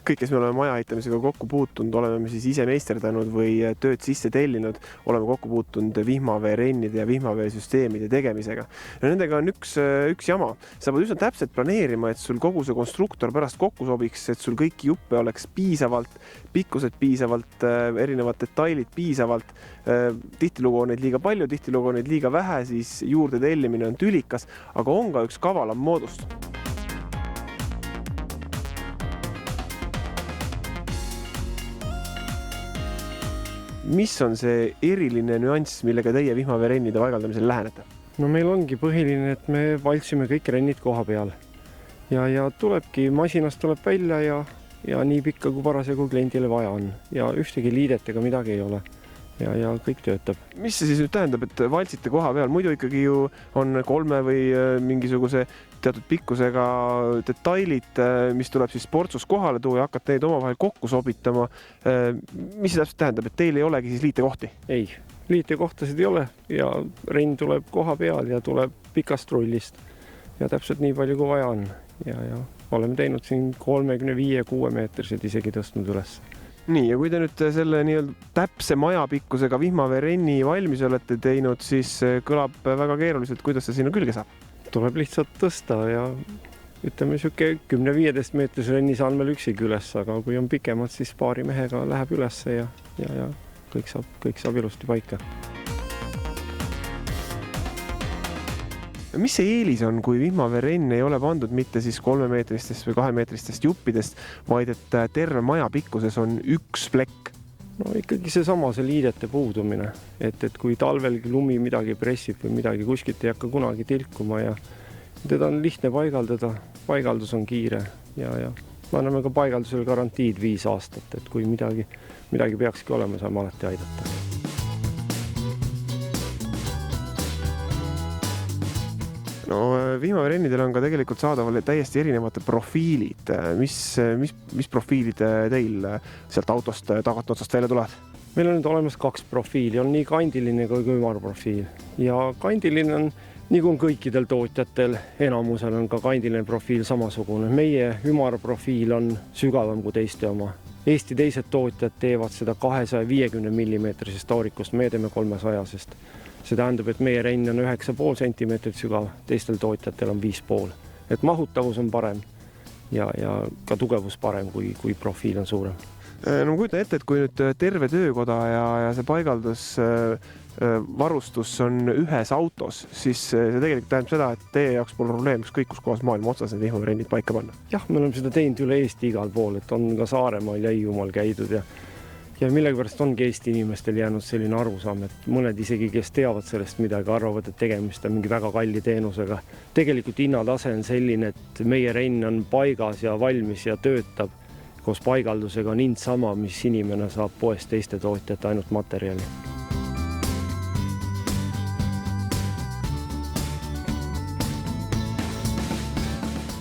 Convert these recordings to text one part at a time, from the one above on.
kõik, kes me oleme maja ehitamisega kokku puutunud, oleme me siis ise meisterdanud või tööd sisse tellinud, oleme kokku puutunud vihmaveerennide ja vihmaveesüsteemide tegemisega. Ja nendega on üks jama. Sa pead üsna täpselt planeerima, et sul kogu see konstruktor pärast kokku sobiks, et sul kõiki juppe oleks piisavalt, pikkused piisavalt, erinevad detailid piisavalt. Tihtilugu on neid liiga palju, tihtilugu on neid liiga vähe, siis juurde tellimine on tülikas, aga on ka üks kavalam moodust. Mis on see eriline nüanss, millega teie vihmaveerennide paigaldamisel lähenete? No meil ongi põhiline, et me valtsime kõik rennid koha peal. Ja tulebki, masinast tuleb välja ja nii pikka, kui parasjagu kliendile vaja on. Ja ühtegi liidetega midagi ei ole. Ja kõik töötab. Mis see siis nüüd tähendab, et valtsite koha peal? Muidu ikkagi ju on 3 või mingisuguse teatud pikkusega detailid, mis tuleb siis portsus kohale tuua ja hakkad neid omavahel kokku sobitama. Mis see täpselt tähendab, et teil ei olegi siis liitekohti? Ei, liitekohtasid ei ole ja renn tuleb koha peal ja tuleb pikast rullist ja täpselt nii palju, kui vaja on. Ja oleme teinud siin 35-6 meetrised isegi tõstnud üles. Nii, ja kui te nüüd selle täpse majapikkusega vihmaveerenni valmis olete teinud, siis kõlab väga keeruliselt, kuidas see sinna külge saab? Tuleb lihtsalt tõsta ja ütleme, 10-15 meetris renni saan meil üksigi üles, aga kui on pikemalt, siis paari mehega läheb üles ja kõik saab ilusti paika. Mis see eelis on, kui vihmaveerenn ei ole pandud mitte siis 3-meetristest või 2-meetristest juppidest, vaid et terve maja pikkuses on üks plekk? No ikkagi see liidete puudumine, et kui talvel lumi midagi pressib või midagi kuskilt ei hakka kunagi tilkuma ja teda on lihtne paigaldada, paigaldus on kiire ja me anname ka paigaldusel garantiid 5 aastat, et kui midagi peakski olema, saame alati aidata. No vihmaveerennidel on ka tegelikult saadaval täiesti erinevate profiilid. Mis profiilid teil sealt autost tagatotsast välja tulevad? Meil on nüüd olemas 2 profiili, on nii kandiline kui ümarprofiil. Ja kandiline on, nii kui on kõikidel tootjatel, enamusel on ka kandiline profiil samasugune. Meie ümarprofiil on sügavam kui teiste oma. Eesti teised tootjad teevad seda 250 mm taurikust, me teeme 300-sest. See tähendab, et meie renn on 9,5 centimeetrit sügav, teistel tootjatel on 5,5. Et mahutavus on parem ja ka tugevus parem, kui profiil on suurem. No ma kujutan ette, et kui nüüd terve töökoda ja see paigaldus varustus on ühes autos, siis see tegelikult tähendab seda, et teie jaoks pole probleem ükskõik kus kohas maailma otsas need vihmaveerennid paika panna. Jah, me oleme seda teinud üle Eesti igal pool, et on ka Saaremaal ja Hiiumaal käidud ja millegipärast ongi Eesti inimestel jäänud selline arusaam, et mõned isegi, kes teavad sellest midagi, arvavad, et tegemist on mingi väga kalli teenusega. Tegelikult hinnatase on selline, et meie renn on paigas ja valmis ja töötab. Koos paigaldusega on hind sama, mis inimene saab poest teiste tootjate ainult materjali.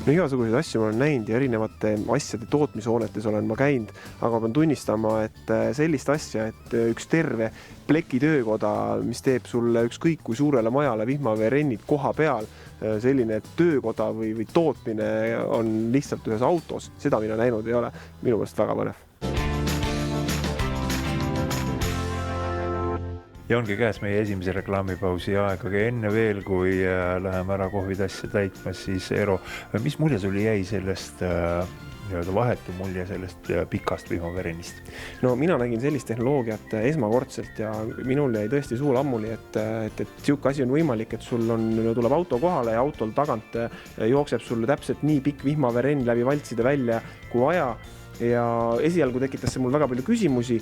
No igasuguseid asju ma olen näinud ja erinevate asjade tootmishoonetes olen ma käinud, aga pean tunnistama, et sellist asja, et üks terve pleki töökoda, mis teeb sulle ükskõik kui suurele majale vihmaveerennid koha peal, selline töökoda või tootmine on lihtsalt ühes autos, seda mina näinud ei ole. Minu meelest väga põnev. Ja ongi käes meie esimese reklaamipausi aeg, aga enne veel, kui läheme ära kohvitassi täitma, siis Eero, mis mulje sulle jäi sellest vahetu mulje sellest pikast vihmaveerennist? No mina nägin sellist tehnoloogiat esmakordselt ja minul jäi tõesti suu lammuli, et siuke asi on võimalik, et sul tuleb auto kohale ja autol tagant jookseb sulle täpselt nii pikk vihmaveerenn läbi valtside välja kui vaja. Ja esialgu tekitas see mul väga palju küsimusi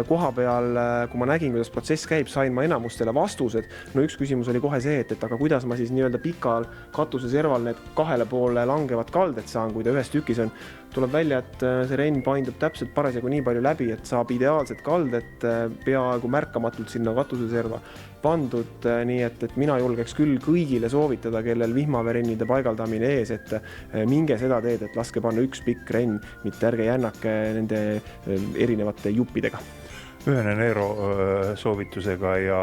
koha peal, kui ma nägin, kuidas protsess käib, sain ma enamustele vastused. No üks küsimus oli kohe see, et aga kuidas ma siis nii-öelda pikal katuse serval need 2 poole langevad kaldet saan, kui ta ühes tükis on. Tuleb välja, et see renn paindub täpselt parasjagu nii palju läbi, et saab ideaalset kaldet peaaegu märkamatult sinna katuseserva pandud, nii et mina julgeks küll kõigile soovitada, kellel vihmaveerennide paigaldamine ees, et minge seda teed, et laske panna üks pikk renn, mitte ärge jännake nende erinevate juppidega. Ühenen Eero soovitusega ja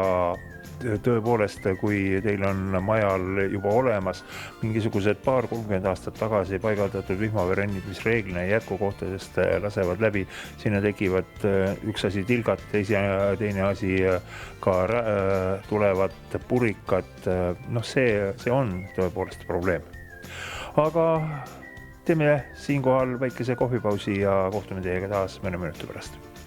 tõepoolest, kui teil on majal juba olemas mingisugused 30 aastat tagasi paigaldatud vihmaveerennid, mis reeglina jätkukohtadest lasevad läbi, sinna tekivad üks asi tilgad, teine asi ka tulevad purikad, noh see on tõepoolest probleem. Aga teeme siinkohal väikese kohvipausi ja kohtume teiega taas mõne minuti pärast.